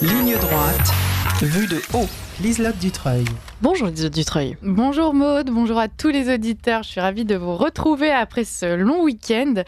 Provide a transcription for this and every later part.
Ligne droite, vue de haut, Liselotte Dutreuil. Bonjour Liselotte Dutreuil. Bonjour Maude, bonjour à tous les auditeurs. Je suis ravie de vous retrouver après ce long week-end.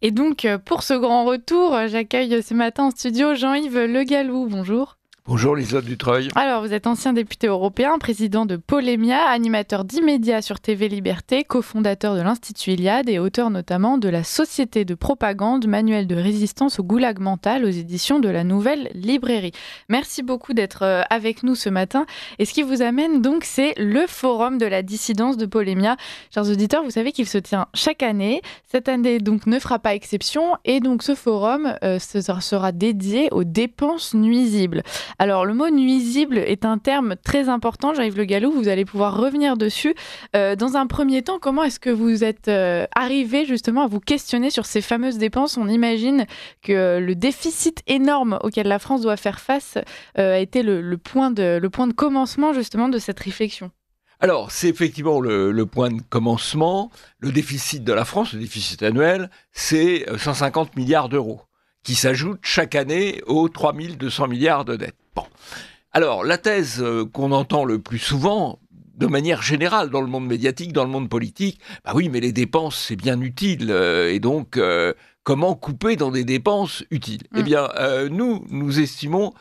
Et donc, pour ce grand retour, j'accueille ce matin en studio Jean-Yves Le Gallou. Bonjour. Bonjour Liselotte Dutreuil. Alors, vous êtes ancien député européen, président de Polémia, animateur d'Immédiat sur TV Liberté, cofondateur de l'Institut Iliade et auteur notamment de la Société de propagande, manuel de résistance au goulag mental aux éditions de la Nouvelle Librairie. Merci beaucoup d'être avec nous ce matin. Et ce qui vous amène donc, c'est le forum de la dissidence de Polémia. Chers auditeurs, vous savez qu'il se tient chaque année. Cette année donc ne fera pas exception et donc ce forum sera dédié aux dépenses nuisibles. Alors, le mot nuisible est un terme très important. Jean-Yves Le Gallou, vous allez pouvoir revenir dessus. Dans un premier temps, comment est-ce que vous êtes arrivé justement à vous questionner sur ces fameuses dépenses ? On imagine que le déficit énorme auquel la France doit faire face a été le point de commencement justement de cette réflexion. Alors, c'est effectivement le point de commencement. Le déficit de la France, le déficit annuel, c'est 150 milliards d'euros, qui s'ajoute chaque année aux 3200 milliards de dettes. Bon. Alors, la thèse qu'on entend le plus souvent, de manière générale, dans le monde médiatique, dans le monde politique, bah oui, mais les dépenses, c'est bien utile, et donc, comment couper dans des dépenses utiles ? Eh bien, nous estimons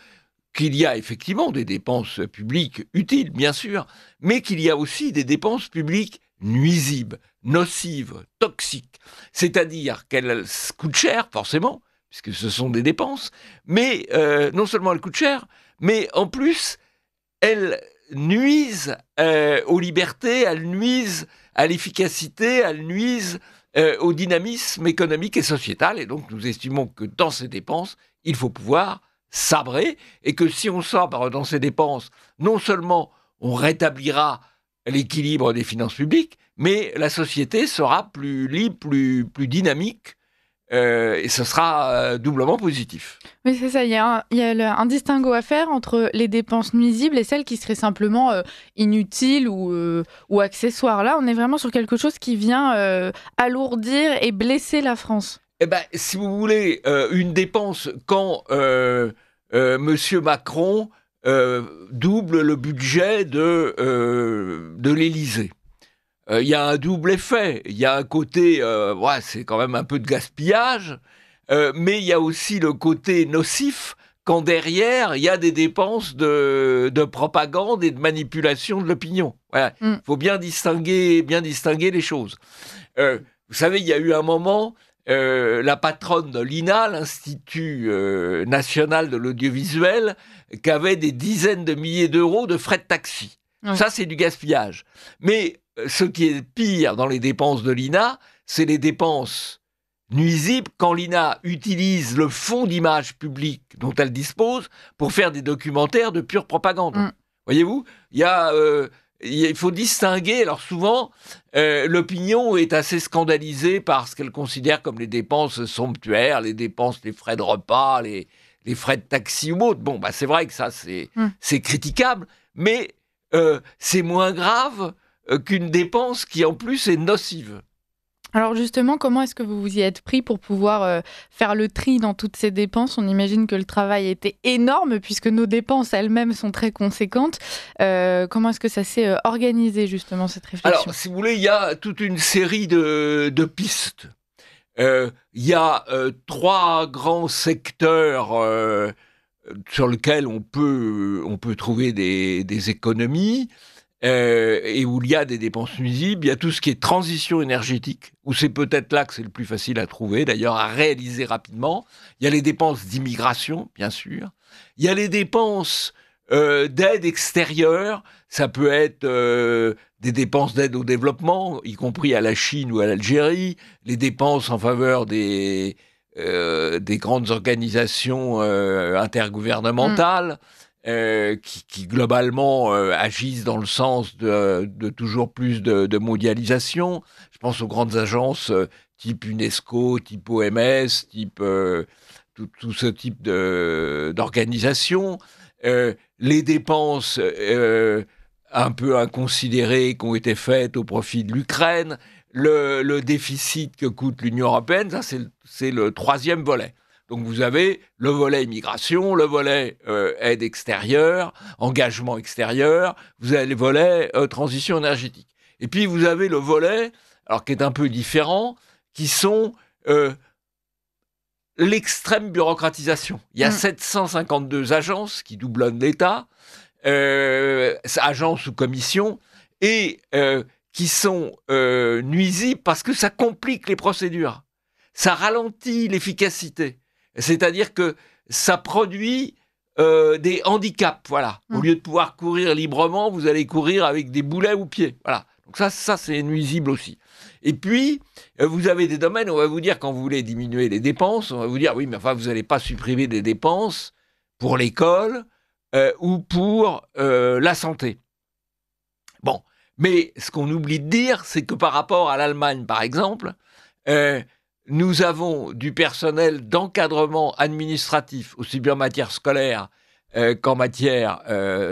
qu'il y a effectivement des dépenses publiques utiles, bien sûr, mais qu'il y a aussi des dépenses publiques nuisibles, nocives, toxiques. C'est-à-dire qu'elles coûtent cher, forcément, puisque ce sont des dépenses, mais non seulement elles coûtent cher, mais en plus, elles nuisent aux libertés, elles nuisent à l'efficacité, elles nuisent au dynamisme économique et sociétal. Et donc, nous estimons que dans ces dépenses, il faut pouvoir sabrer, et que si on sabre dans ces dépenses, non seulement on rétablira l'équilibre des finances publiques, mais la société sera plus libre, plus dynamique, et ce sera doublement positif. Oui, c'est ça. Il y a un distinguo à faire entre les dépenses nuisibles et celles qui seraient simplement inutiles ou accessoires. Là, on est vraiment sur quelque chose qui vient alourdir et blesser la France. Eh ben, si vous voulez, une dépense quand Monsieur Macron double le budget de l'Élysée. Il y a un double effet. Il y a un côté, c'est quand même un peu de gaspillage, mais il y a aussi le côté nocif quand derrière, il y a des dépenses de propagande et de manipulation de l'opinion. Voilà. Faut bien distinguer les choses. Vous savez, il y a eu un moment, la patronne de l'INA, l'Institut national de l'audiovisuel, qui avait des dizaines de milliers d'euros de frais de taxi. Ouais. Ça, c'est du gaspillage. Mais ce qui est pire dans les dépenses de l'INA, c'est les dépenses nuisibles quand l'INA utilise le fonds d'image publique dont elle dispose pour faire des documentaires de pure propagande. Voyez-vous, il faut distinguer. Alors souvent, l'opinion est assez scandalisée par ce qu'elle considère comme les dépenses somptuaires, les frais de repas, les frais de taxi ou autres. Bon, c'est vrai que ça, c'est critiquable, mais c'est moins grave qu'une dépense qui, en plus, est nocive. Alors justement, comment est-ce que vous vous y êtes pris pour pouvoir faire le tri dans toutes ces dépenses ? On imagine que le travail était énorme puisque nos dépenses elles-mêmes sont très conséquentes. Comment est-ce que ça s'est organisé justement, cette réflexion ? Alors, si vous voulez, il y a toute une série de pistes. Il y a 3 grands secteurs sur lesquels on peut trouver des économies. Et où il y a des dépenses nuisibles. Il y a tout ce qui est transition énergétique, où c'est peut-être là que c'est le plus facile à trouver, d'ailleurs à réaliser rapidement. Il y a les dépenses d'immigration, bien sûr. Il y a les dépenses d'aide extérieure. Ça peut être des dépenses d'aide au développement, y compris à la Chine ou à l'Algérie. Les dépenses en faveur des grandes organisations intergouvernementales. Qui globalement agissent dans le sens de toujours plus de mondialisation. Je pense aux grandes agences type UNESCO, type OMS, type tout ce type d'organisation. Les dépenses un peu inconsidérées qui ont été faites au profit de l'Ukraine. Le déficit que coûte l'Union européenne, ça c'est le 3e volet. Donc vous avez le volet immigration, le volet aide extérieure, engagement extérieur, vous avez le volet transition énergétique. Et puis vous avez le volet, alors qui est un peu différent, qui sont l'extrême bureaucratisation. Il y a 752 agences qui doublonnent l'État, agences ou commissions, et qui sont nuisibles parce que ça complique les procédures. Ça ralentit l'efficacité. C'est-à-dire que ça produit des handicaps, voilà. Au lieu de pouvoir courir librement, vous allez courir avec des boulets aux pieds, voilà. Donc ça c'est nuisible aussi. Et puis, vous avez des domaines où on va vous dire, quand vous voulez diminuer les dépenses, on va vous dire, oui, mais enfin, vous n'allez pas supprimer des dépenses pour l'école ou pour la santé. Bon, mais ce qu'on oublie de dire, c'est que par rapport à l'Allemagne, par exemple, nous avons du personnel d'encadrement administratif, aussi bien en matière scolaire qu'en matière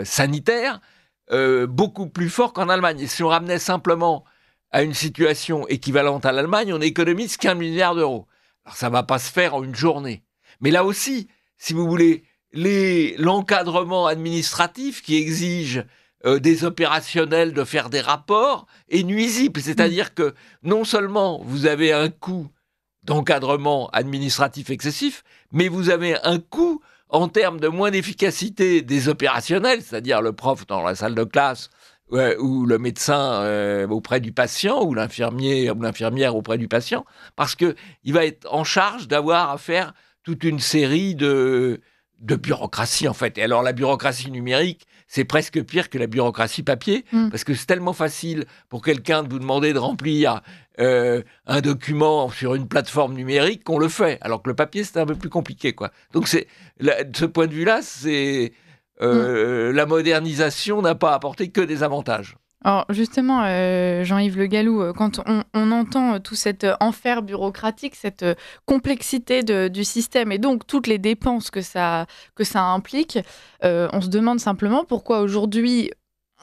sanitaire, beaucoup plus fort qu'en Allemagne. Et si on ramenait simplement à une situation équivalente à l'Allemagne, on économise 15 milliards d'euros. Alors ça ne va pas se faire en une journée. Mais là aussi, si vous voulez, l'encadrement administratif qui exige des opérationnels de faire des rapports est nuisible. C'est-à-dire que non seulement vous avez un coût d'encadrement administratif excessif, mais vous avez un coût en termes de moins d'efficacité des opérationnels, c'est-à-dire le prof dans la salle de classe ou le médecin auprès du patient ou l'infirmier ou l'infirmière auprès du patient, parce qu'il va être en charge d'avoir à faire toute une série de bureaucratie, en fait. Et alors, la bureaucratie numérique, c'est presque pire que la bureaucratie papier, parce que c'est tellement facile pour quelqu'un de vous demander de remplir un document sur une plateforme numérique qu'on le fait, alors que le papier, c'est un peu plus compliqué, quoi. Donc, de ce point de vue-là, la modernisation n'a pas apporté que des avantages. Alors justement, Jean-Yves Le Gallou, quand on entend tout cet enfer bureaucratique, cette complexité du système et donc toutes les dépenses que ça implique, on se demande simplement pourquoi aujourd'hui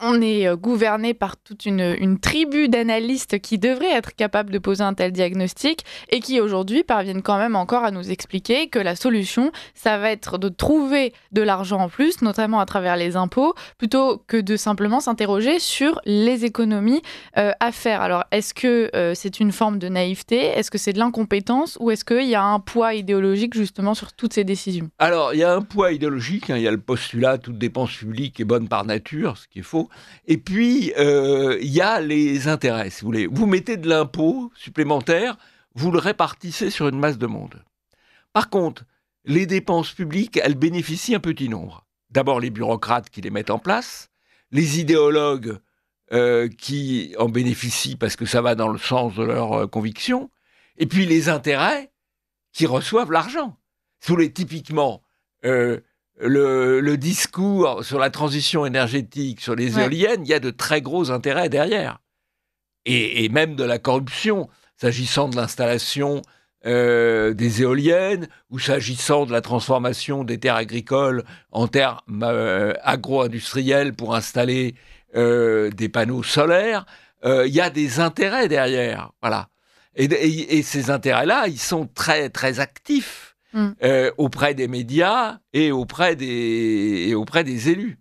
on est gouverné par toute une tribu d'analystes qui devraient être capables de poser un tel diagnostic et qui aujourd'hui parviennent quand même encore à nous expliquer que la solution, ça va être de trouver de l'argent en plus, notamment à travers les impôts, plutôt que de simplement s'interroger sur les économies à faire. Alors, est-ce que c'est une forme de naïveté? Est-ce que c'est de l'incompétence? Ou est-ce qu'il y a un poids idéologique justement sur toutes ces décisions? Alors, il y a un poids idéologique, il y a le postulat « toute dépense publique est bonne par nature », ce qui est faux. Et puis, il y a les intérêts, si vous voulez. Vous mettez de l'impôt supplémentaire, vous le répartissez sur une masse de monde. Par contre, les dépenses publiques, elles bénéficient un petit nombre. D'abord, les bureaucrates qui les mettent en place, les idéologues qui en bénéficient parce que ça va dans le sens de leurs convictions, et puis les intérêts qui reçoivent l'argent. Si vous voulez, typiquement... Le discours sur la transition énergétique, sur les éoliennes, il y a de très gros intérêts derrière. Et même de la corruption, s'agissant de l'installation des éoliennes ou s'agissant de la transformation des terres agricoles en terres agro-industrielles pour installer des panneaux solaires. Il y a des intérêts derrière. Voilà. Et ces intérêts-là, ils sont très, très actifs. Auprès des médias et auprès des élus.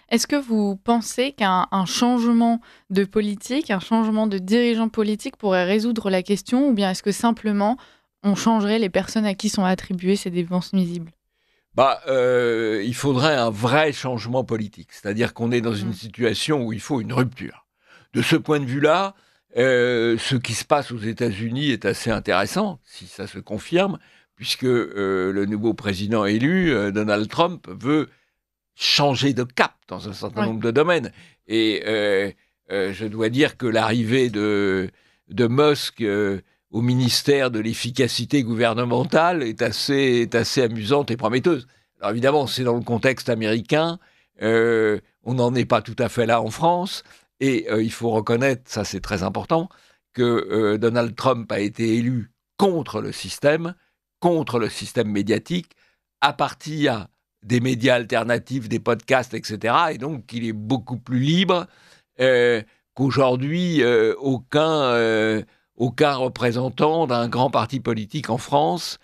Est-ce que vous pensez qu'un changement de politique, un changement de dirigeant politique pourrait résoudre la question, ou bien est-ce que simplement on changerait les personnes à qui sont attribuées ces dépenses nuisibles? Il faudrait un vrai changement politique, c'est-à-dire qu'on est dans une situation où il faut une rupture. De ce point de vue-là, ce qui se passe aux États-Unis est assez intéressant, si ça se confirme, puisque le nouveau président élu, Donald Trump, veut changer de cap dans un certain nombre de domaines. Et je dois dire que l'arrivée de Musk au ministère de l'efficacité gouvernementale est assez amusante et prometteuse. Alors évidemment, c'est dans le contexte américain, on n'en est pas tout à fait là en France, et il faut reconnaître, ça c'est très important, que Donald Trump a été élu contre le système médiatique, à partir des médias alternatifs, des podcasts, etc. Et donc, il est beaucoup plus libre qu'aujourd'hui, aucun aucun représentant d'un grand parti politique en France,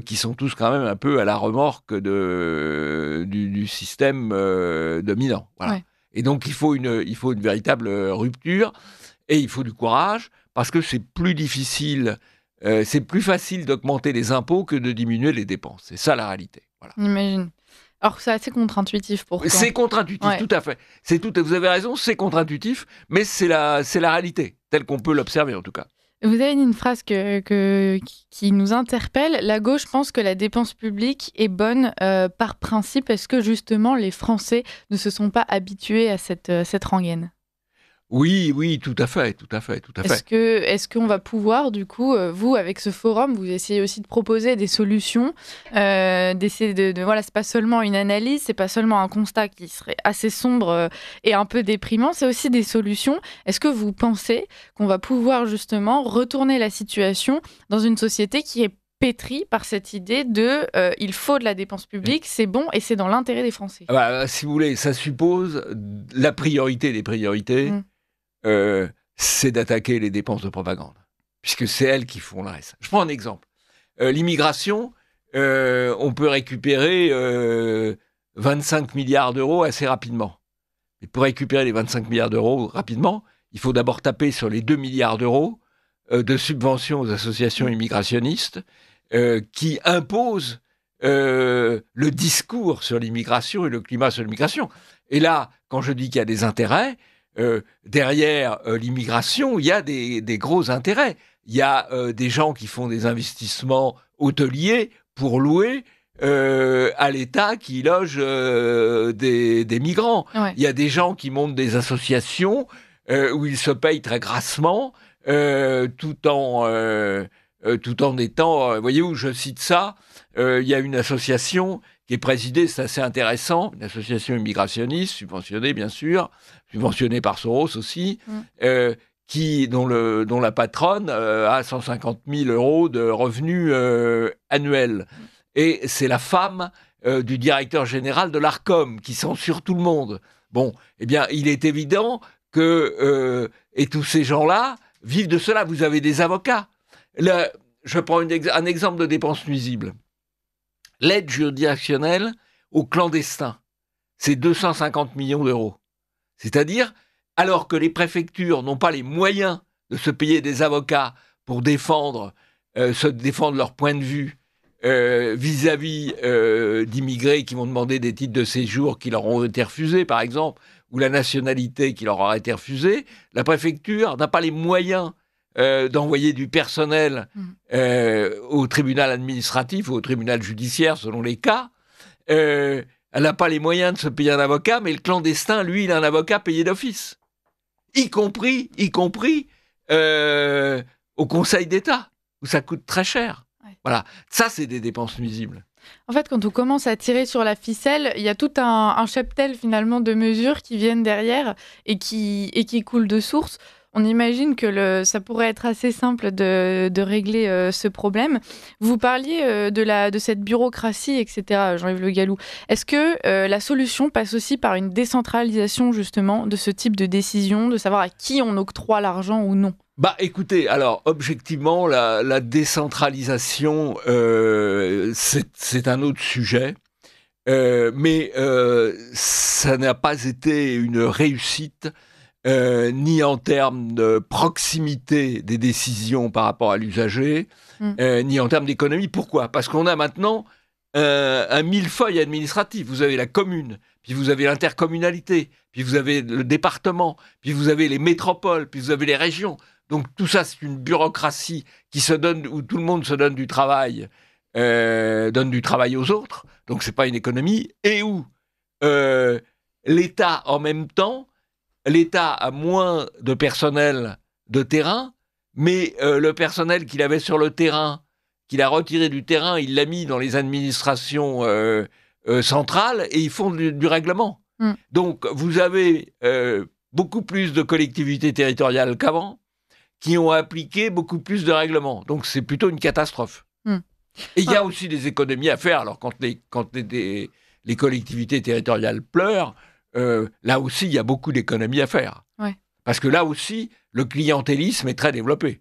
qui sont tous quand même un peu à la remorque du système dominant. Voilà. Ouais. Et donc, il faut une véritable rupture, et il faut du courage, parce que c'est plus difficile, c'est plus facile d'augmenter les impôts que de diminuer les dépenses. C'est ça la réalité. Voilà. J'imagine. Alors, c'est assez contre-intuitif pourtant. C'est contre-intuitif, tout à fait. Vous avez raison, c'est contre-intuitif, mais c'est la réalité, telle qu'on peut l'observer en tout cas. Vous avez dit une phrase qui nous interpelle. La gauche pense que la dépense publique est bonne par principe. Est-ce que justement les Français ne se sont pas habitués à cette rengaine ? Oui, tout à fait. Est-ce qu'on va pouvoir, du coup, vous, avec ce forum, vous essayez aussi de proposer des solutions, d'essayer voilà, c'est pas seulement une analyse, c'est pas seulement un constat qui serait assez sombre et un peu déprimant, c'est aussi des solutions. Est-ce que vous pensez qu'on va pouvoir justement retourner la situation dans une société qui est pétrie par cette idée de il faut de la dépense publique, c'est bon et c'est dans l'intérêt des Français ? Si vous voulez, ça suppose la priorité des priorités. C'est d'attaquer les dépenses de propagande, puisque c'est elles qui font le reste. Je prends un exemple. L'immigration, on peut récupérer 25 milliards d'euros assez rapidement. Mais pour récupérer les 25 milliards d'euros rapidement, il faut d'abord taper sur les 2 milliards d'euros de subventions aux associations immigrationnistes qui imposent le discours sur l'immigration et le climat sur l'immigration. Et là, quand je dis qu'il y a des intérêts, derrière l'immigration, il y a des gros intérêts. Il y a des gens qui font des investissements hôteliers pour louer à l'État qui loge des migrants. Ouais. Il y a des gens qui montent des associations où ils se payent très grassement tout en étant... voyez-vous, je cite ça, il y a une association qui est présidée, c'est assez intéressant, une association immigrationniste, subventionnée bien sûr, subventionnée par Soros aussi, dont la patronne a 150 000 euros de revenus annuels. Et c'est la femme du directeur général de l'Arcom qui censure tout le monde. Bon, eh bien, il est évident que... et tous ces gens-là vivent de cela. Vous avez des avocats. Là, je prends un exemple de dépense nuisible. L'aide juridictionnelle aux clandestins, c'est 250 millions d'euros. C'est-à-dire, alors que les préfectures n'ont pas les moyens de se payer des avocats pour défendre leur point de vue vis-à-vis d'immigrés qui vont demander des titres de séjour qui leur ont été refusés, par exemple, ou la nationalité qui leur aura été refusée, la préfecture n'a pas les moyens d'envoyer du personnel au tribunal administratif ou au tribunal judiciaire, selon les cas. Elle n'a pas les moyens de se payer un avocat, mais le clandestin, lui, il a un avocat payé d'office. Y compris au Conseil d'État, où ça coûte très cher. Ouais. Voilà, ça, c'est des dépenses nuisibles. En fait, quand on commence à tirer sur la ficelle, il y a tout un cheptel, finalement, de mesures qui viennent derrière et qui coulent de source. On imagine que ça pourrait être assez simple de régler ce problème. Vous parliez de cette bureaucratie, etc., Jean-Yves Le Gallou. Est-ce que la solution passe aussi par une décentralisation, justement, de ce type de décision, de savoir à qui on octroie l'argent ou non ? Écoutez, alors, objectivement, la décentralisation, c'est un autre sujet. Mais ça n'a pas été une réussite ni en termes de proximité des décisions par rapport à l'usager, ni en termes d'économie. Pourquoi ? Parce qu'on a maintenant un millefeuille administratif. Vous avez la commune, puis vous avez l'intercommunalité, puis vous avez le département, puis vous avez les métropoles, puis vous avez les régions. Donc tout ça, c'est une bureaucratie qui se donne, où tout le monde se donne du travail aux autres. Donc c'est pas une économie. Et où l'État, en même temps, l'État a moins de personnel de terrain, mais le personnel qu'il avait sur le terrain, qu'il a retiré du terrain, il l'a mis dans les administrations centrales et ils font du règlement. Donc vous avez beaucoup plus de collectivités territoriales qu'avant qui ont appliqué beaucoup plus de règlements. Donc c'est plutôt une catastrophe. Et il y a aussi des économies à faire. Alors quand les collectivités territoriales pleurent, là aussi, il y a beaucoup d'économies à faire. Ouais. Parce que là aussi, le clientélisme est très développé.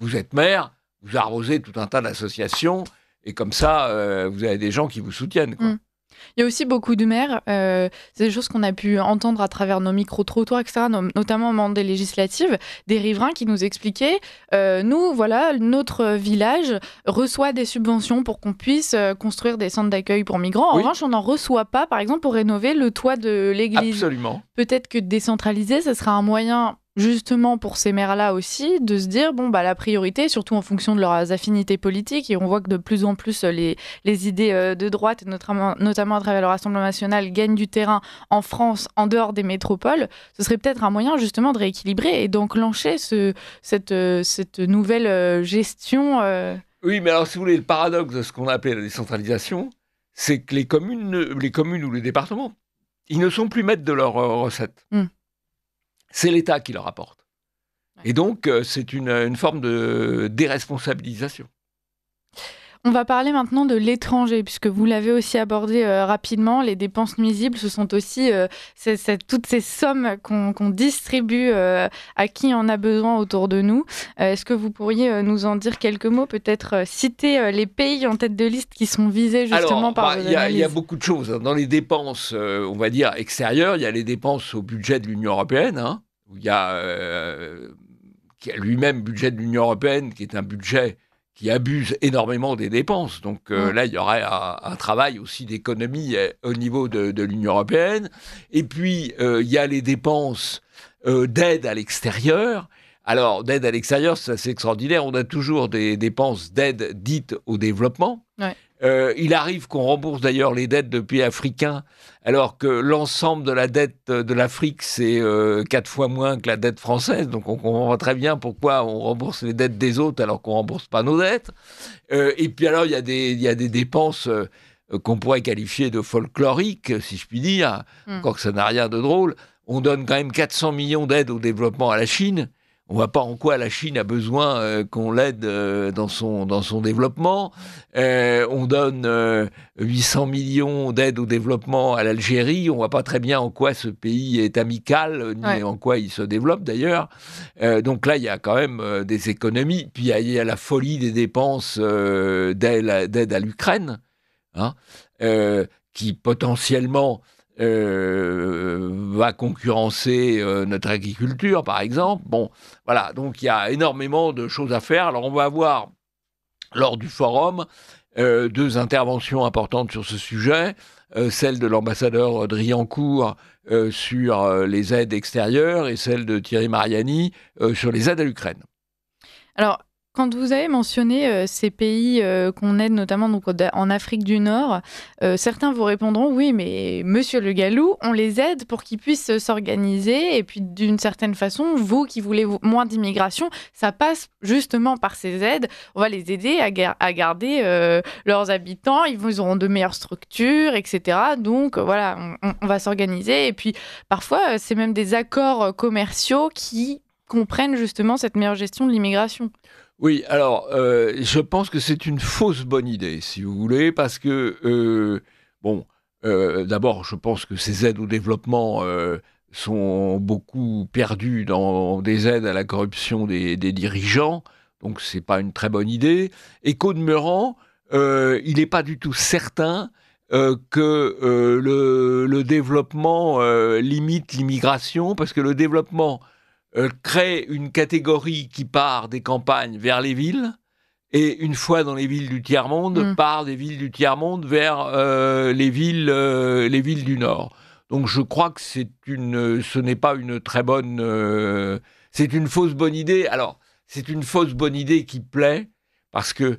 Vous êtes maire, vous arrosez tout un tas d'associations, et comme ça, vous avez des gens qui vous soutiennent, quoi. Il y a aussi beaucoup de maires, c'est des choses qu'on a pu entendre à travers nos micro-trottoirs, etc., notamment au moment des législatives, des riverains qui nous expliquaient nous, voilà, notre village reçoit des subventions pour qu'on puisse construire des centres d'accueil pour migrants. En revanche, on n'en reçoit pas, par exemple, pour rénover le toit de l'église. Absolument. Peut-être que décentraliser, ça sera un moyen justement pour ces maires-là aussi, de se dire, la priorité, surtout en fonction de leurs affinités politiques, et on voit que de plus en plus les idées de droite, notamment à travers le Rassemblement national, gagnent du terrain en France, en dehors des métropoles, ce serait peut-être un moyen justement de rééquilibrer et d'enclencher cette nouvelle gestion. Oui, mais alors si vous voulez, le paradoxe de ce qu'on appelle la décentralisation, c'est que les communes ou les départements, ils ne sont plus maîtres de leurs recettes. C'est l'État qui leur apporte. Et donc, c'est une forme de déresponsabilisation. On va parler maintenant de l'étranger, puisque vous l'avez aussi abordé rapidement. Les dépenses nuisibles, ce sont aussi toutes ces sommes qu'on distribue à qui en a besoin autour de nous. Est-ce que vous pourriez nous en dire quelques mots, peut-être citer les pays en tête de liste qui sont visés justement par vos analyses? Il y a beaucoup de choses. Dans les dépenses, on va dire, extérieures, il y a les dépenses au budget de l'Union européenne, où il y a lui-même budget de l'Union européenne, qui est un budget qui abuse énormément des dépenses. Donc là, il y aurait un travail aussi d'économie au niveau de l'Union européenne. Et puis, il y a les dépenses d'aide à l'extérieur. Alors, d'aide à l'extérieur, c'est assez extraordinaire. On a toujours des dépenses d'aide dites au développement. Ouais. Il arrive qu'on rembourse d'ailleurs les dettes de pays africains, alors que l'ensemble de la dette de l'Afrique, c'est 4 fois moins que la dette française. Donc on comprend très bien pourquoi on rembourse les dettes des autres alors qu'on ne rembourse pas nos dettes. Et puis alors, il y a des dépenses qu'on pourrait qualifier de folkloriques, si je puis dire, encore que ça n'a rien de drôle. On donne quand même 400 millions d'aides au développement à la Chine. On ne voit pas en quoi la Chine a besoin qu'on l'aide dans son développement. On donne 800 millions d'aides au développement à l'Algérie. On ne voit pas très bien en quoi ce pays est amical, ni en quoi il se développe d'ailleurs. Donc là, il y a quand même des économies. Puis il y a la folie des dépenses d'aide à l'Ukraine, qui potentiellement va concurrencer notre agriculture, par exemple. Bon, voilà, donc il y a énormément de choses à faire. Alors on va avoir, lors du forum, 2 interventions importantes sur ce sujet, celle de l'ambassadeur Driancourt sur les aides extérieures et celle de Thierry Mariani sur les aides à l'Ukraine. Alors, quand vous avez mentionné ces pays qu'on aide, notamment donc, en Afrique du Nord, certains vous répondront « Oui, mais Monsieur Le Gallou, on les aide pour qu'ils puissent s'organiser. Et puis, d'une certaine façon, vous qui voulez moins d'immigration, ça passe justement par ces aides. On va les aider à garder leurs habitants. Ils auront de meilleures structures, etc. Donc, voilà, on va s'organiser. Et puis, parfois, c'est même des accords commerciaux qui comprennent justement cette meilleure gestion de l'immigration. » Oui, alors, je pense que c'est une fausse bonne idée, si vous voulez, parce que, d'abord, je pense que ces aides au développement sont beaucoup perdues dans des aides à la corruption des dirigeants, donc c'est pas une très bonne idée. Et qu'au demeurant, il n'est pas du tout certain que le développement limite l'immigration, parce que le développement crée une catégorie qui part des campagnes vers les villes, et une fois dans les villes du tiers-monde, part des villes du tiers-monde vers les villes du Nord. Donc je crois que ce n'est pas une très bonne... c'est une fausse bonne idée. Alors, c'est une fausse bonne idée qui plaît, parce que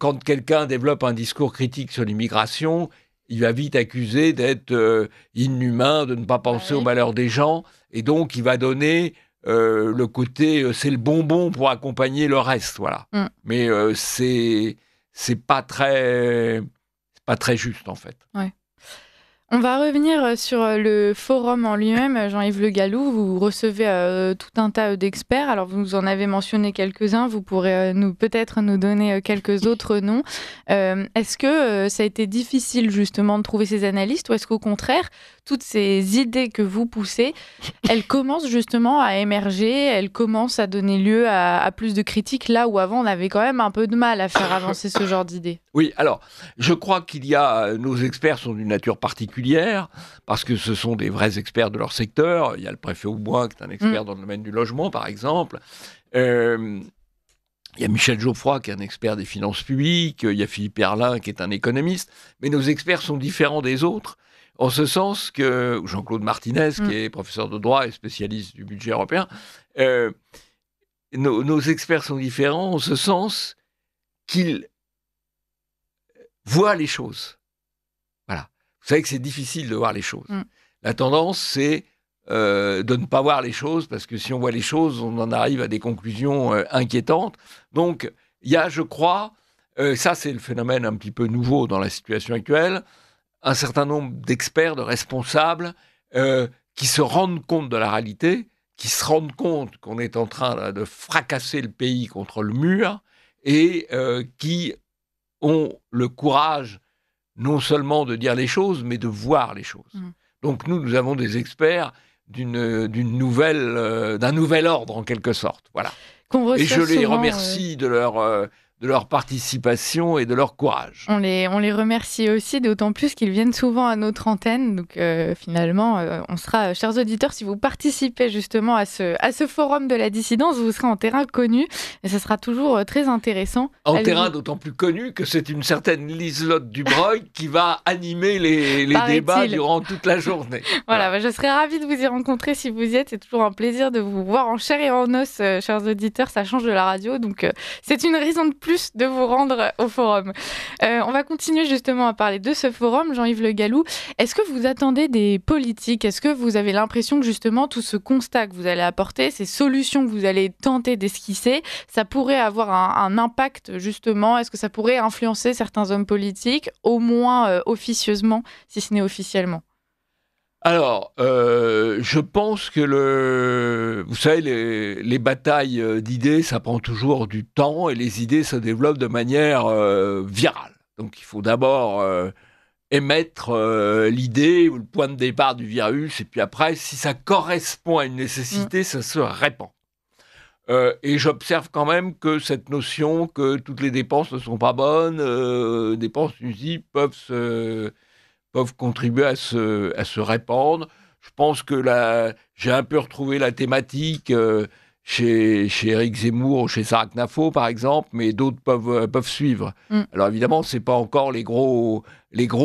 quand quelqu'un développe un discours critique sur l'immigration, il va vite accuser d'être inhumain, de ne pas penser au malheur des gens, et donc il va donner... le côté, c'est le bonbon pour accompagner le reste, voilà. Mais c'est pas très juste, en fait. Ouais. On va revenir sur le forum en lui-même. Jean-Yves Le Gallou, vous recevez tout un tas d'experts. Alors, vous en avez mentionné quelques-uns. Vous pourrez peut-être nous donner quelques autres noms. Est-ce que ça a été difficile, justement, de trouver ces analystes ou est-ce qu'au contraire, toutes ces idées que vous poussez, elles commencent justement à émerger, elles commencent à donner lieu à plus de critiques, là où avant, on avait quand même un peu de mal à faire avancer ce genre d'idées? Oui, alors, je crois nos experts sont d'une nature particulière, parce que ce sont des vrais experts de leur secteur. Il y a le préfet Auboin, qui est un expert dans le domaine du logement, par exemple. Il y a Michel Geoffroy, qui est un expert des finances publiques. Il y a Philippe Herlin, qui est un économiste. Mais nos experts sont différents des autres, en ce sens que Jean-Claude Martinez, qui est professeur de droit et spécialiste du budget européen, nos experts sont différents en ce sens qu'ils voient les choses. Voilà. Vous savez que c'est difficile de voir les choses. La tendance, c'est de ne pas voir les choses, parce que si on voit les choses, on en arrive à des conclusions inquiétantes. Donc, il y a, je crois, ça c'est le phénomène un petit peu nouveau dans la situation actuelle, un certain nombre d'experts, de responsables qui se rendent compte de la réalité, qui se rendent compte qu'on est en train de fracasser le pays contre le mur et qui ont le courage non seulement de dire les choses, mais de voir les choses. Donc nous avons des experts d'un nouvel ordre, en quelque sorte. Voilà. Et je les remercie de leur participation et de leur courage. On les remercie aussi, d'autant plus qu'ils viennent souvent à notre antenne. Donc finalement, on sera, chers auditeurs, si vous participez justement à ce forum de la dissidence, vous serez en terrain connu. Et ce sera toujours très intéressant. En terrain d'autant plus connu que c'est une certaine Liselotte Dubreuil qui va animer les débats durant toute la journée. Voilà, je serais ravie de vous y rencontrer si vous y êtes. C'est toujours un plaisir de vous voir en chair et en os, chers auditeurs. Ça change de la radio, donc c'est une raison de plus de vous rendre au forum. On va continuer justement à parler de ce forum. Jean-Yves Le Gallou, est-ce que vous attendez des politiques? Est-ce que vous avez l'impression que justement tout ce constat que vous allez apporter, ces solutions que vous allez tenter d'esquisser, ça pourrait avoir un impact justement? Est-ce que ça pourrait influencer certains hommes politiques, au moins officieusement, si ce n'est officiellement? Alors, je pense que vous savez, les batailles d'idées, ça prend toujours du temps et les idées se développent de manière virale. Donc, il faut d'abord émettre l'idée ou le point de départ du virus et puis après, si ça correspond à une nécessité, ça se répand. Et j'observe quand même que cette notion que toutes les dépenses ne sont pas bonnes, dépenses nuisibles peuvent contribuer à se répandre. Je pense que j'ai un peu retrouvé la thématique chez Éric Zemmour ou chez Sarah Knafo, par exemple, mais d'autres peuvent suivre. Alors évidemment, ce n'est pas encore les gros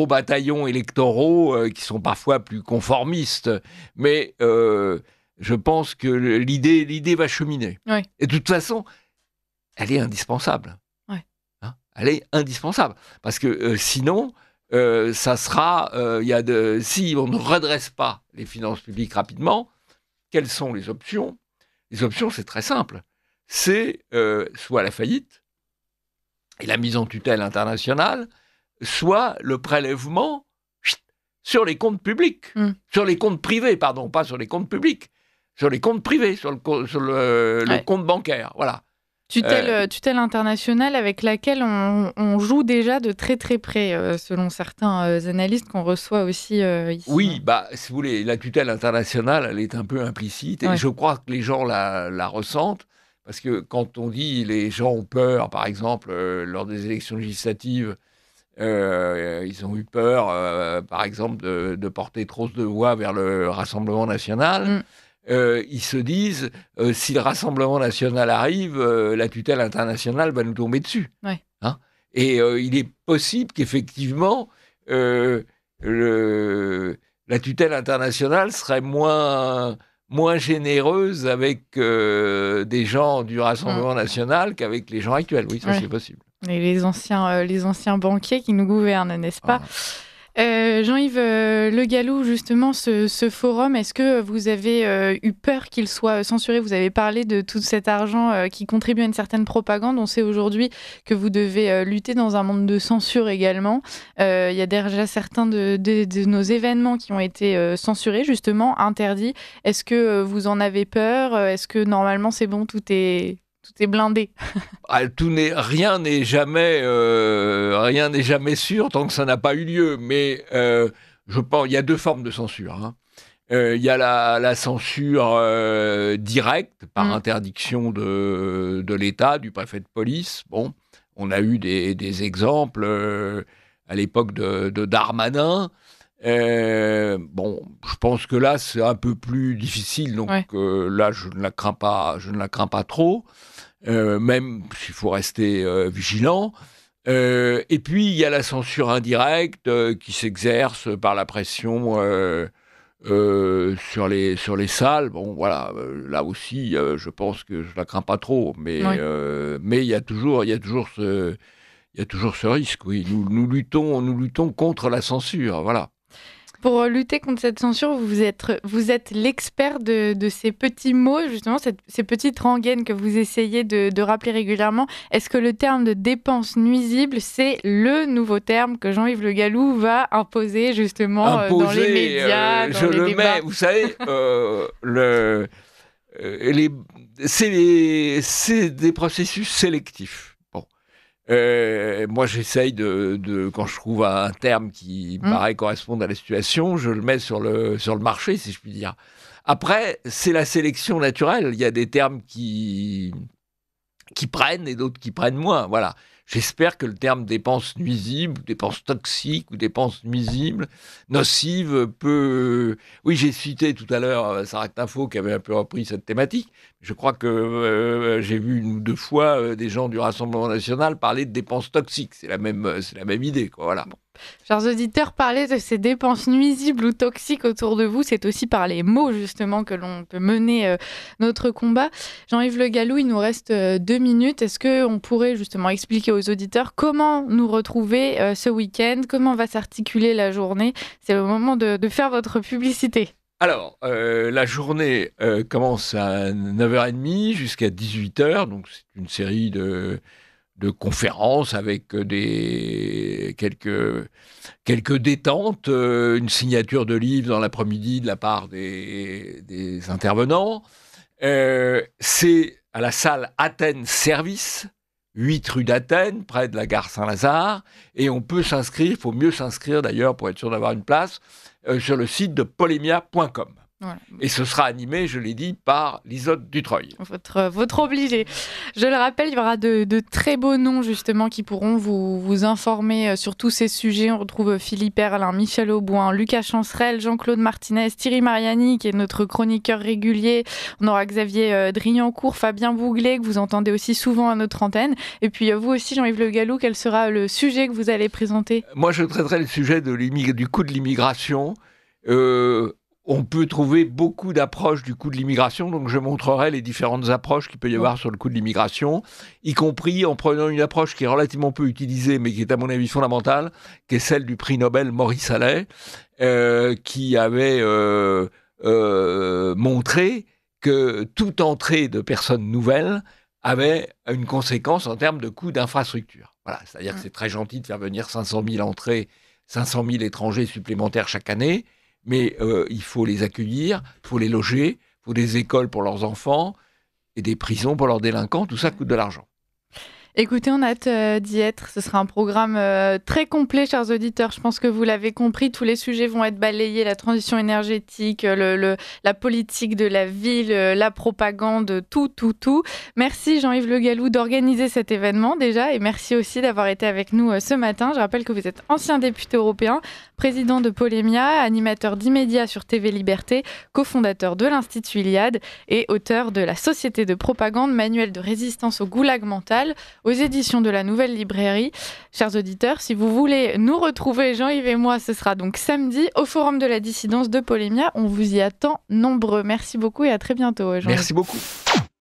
bataillons électoraux qui sont parfois plus conformistes, mais je pense que l'idée va cheminer. Oui. Et de toute façon, elle est indispensable. Oui. Hein, elle est indispensable. Parce que sinon... ça sera, si on ne redresse pas les finances publiques rapidement, quelles sont les options? Les options, c'est très simple. C'est soit la faillite et la mise en tutelle internationale, soit le prélèvement sur les comptes publics, sur les comptes privés, pardon, pas sur les comptes publics, sur les comptes privés, sur le compte bancaire, voilà. Tutelle internationale avec laquelle on joue déjà de très très près, selon certains analystes qu'on reçoit aussi ici. Oui, si vous voulez, la tutelle internationale, elle est un peu implicite et je crois que les gens la ressentent, parce que quand on dit les gens ont peur, par exemple, lors des élections législatives, ils ont eu peur, par exemple, de porter trop de voix vers le Rassemblement national. Ils se disent, si le Rassemblement national arrive, la tutelle internationale va nous tomber dessus. Ouais. Hein, et il est possible qu'effectivement, la tutelle internationale serait moins généreuse avec des gens du Rassemblement national qu'avec les gens actuels. Oui, ça c'est possible. Et les anciens banquiers qui nous gouvernent, n'est-ce pas ? Jean-Yves Le Gallou, justement, ce forum, est-ce que vous avez eu peur qu'il soit censuré ? Vous avez parlé de tout cet argent qui contribue à une certaine propagande. On sait aujourd'hui que vous devez lutter dans un monde de censure également. Il y a déjà certains de nos événements qui ont été censurés, justement, interdits. Est-ce que vous en avez peur ? Est-ce que normalement c'est bon, tout est blindé ? Rien n'est jamais sûr tant que ça n'a pas eu lieu. Mais je pense il y a deux formes de censure. Hein. Il y a la censure directe par interdiction de l'État, du préfet de police. Bon, on a eu des exemples à l'époque de Darmanin. Je pense que là c'est un peu plus difficile. Donc là, je ne la crains pas trop. Même s'il faut rester vigilant. Et puis, il y a la censure indirecte qui s'exerce par la pression sur les salles. Bon, voilà, là aussi, je pense que je ne la crains pas trop. Mais il y a toujours ce risque, oui. Nous luttons contre la censure, voilà. Pour lutter contre cette censure, vous êtes l'expert de ces petits mots, justement, ces petites rengaines que vous essayez de rappeler régulièrement. Est-ce que le terme de dépense nuisible, c'est le nouveau terme que Jean-Yves Le Gallou va imposer, justement, dans les médias, dans les débats ? Vous savez, c'est des processus sélectifs. Moi, j'essaye quand je trouve un terme qui paraît correspondre à la situation, je le mets sur le marché, si je puis dire. Après, c'est la sélection naturelle. Il y a des termes qui prennent et d'autres qui prennent moins. Voilà. J'espère que le terme dépense nuisible, dépense toxique ou dépense nuisible, nocive peut... Oui, j'ai cité tout à l'heure Saract Info qui avait un peu repris cette thématique. Je crois que j'ai vu une ou deux fois des gens du Rassemblement national parler de dépenses toxiques. C'est la même idée, quoi. Voilà. Chers auditeurs, parler de ces dépenses nuisibles ou toxiques autour de vous, c'est aussi par les mots, justement, que l'on peut mener notre combat. Jean-Yves Le Gallou, il nous reste 2 minutes. Est-ce qu'on pourrait justement expliquer aux auditeurs comment nous retrouver ce week-end ? Comment va s'articuler la journée ? C'est le moment de faire votre publicité. Alors, la journée commence à 9h30 jusqu'à 18h. Donc, c'est une série de conférences avec quelques détentes, une signature de livre dans l'après-midi de la part des intervenants. C'est à la salle Athènes Service, 8 rue d'Athènes, près de la gare Saint-Lazare. Et on peut s'inscrire, il faut mieux s'inscrire d'ailleurs pour être sûr d'avoir une place, sur le site de polemia.com. Voilà. Et ce sera animé, je l'ai dit, par Liselotte Dutreuil. Votre obligé. Je le rappelle, il y aura de très beaux noms, justement, qui pourront vous informer sur tous ces sujets. On retrouve Philippe Erlin, Michel Auboin, Lucas Chancerelle, Jean-Claude Martinez, Thierry Mariani, qui est notre chroniqueur régulier. On aura Xavier Driancourt, Fabien Bouglet, que vous entendez aussi souvent à notre antenne. Et puis, vous aussi, Jean-Yves Le Gallou, quel sera le sujet que vous allez présenter ? Moi, je traiterai le sujet du coût de l'immigration. On peut trouver beaucoup d'approches du coût de l'immigration, donc je montrerai les différentes approches qu'il peut y avoir sur le coût de l'immigration, y compris en prenant une approche qui est relativement peu utilisée, mais qui est à mon avis fondamentale, qui est celle du prix Nobel Maurice Allais, qui avait montré que toute entrée de personnes nouvelles avait une conséquence en termes de coût d'infrastructure. Voilà, c'est-à-dire que c'est très gentil de faire venir 500 000 entrées, 500 000 étrangers supplémentaires chaque année, mais il faut les accueillir, il faut les loger, il faut des écoles pour leurs enfants et des prisons pour leurs délinquants. Tout ça coûte de l'argent. Écoutez, on a hâte d'y être. Ce sera un programme très complet, chers auditeurs. Je pense que vous l'avez compris, tous les sujets vont être balayés. La transition énergétique, la politique de la ville, la propagande, tout. Merci Jean-Yves Le Gallou d'organiser cet événement déjà et merci aussi d'avoir été avec nous ce matin. Je rappelle que vous êtes ancien député européen, président de Polémia, animateur d'Immédiat sur TV Liberté, cofondateur de l'Institut Iliade et auteur de La Société de propagande, manuel de résistance au goulag mental, aux éditions de la Nouvelle Librairie. Chers auditeurs, si vous voulez nous retrouver, Jean-Yves et moi, ce sera donc samedi au Forum de la Dissidence de Polémia. On vous y attend nombreux. Merci beaucoup et à très bientôt, Jean-Yves. Merci beaucoup.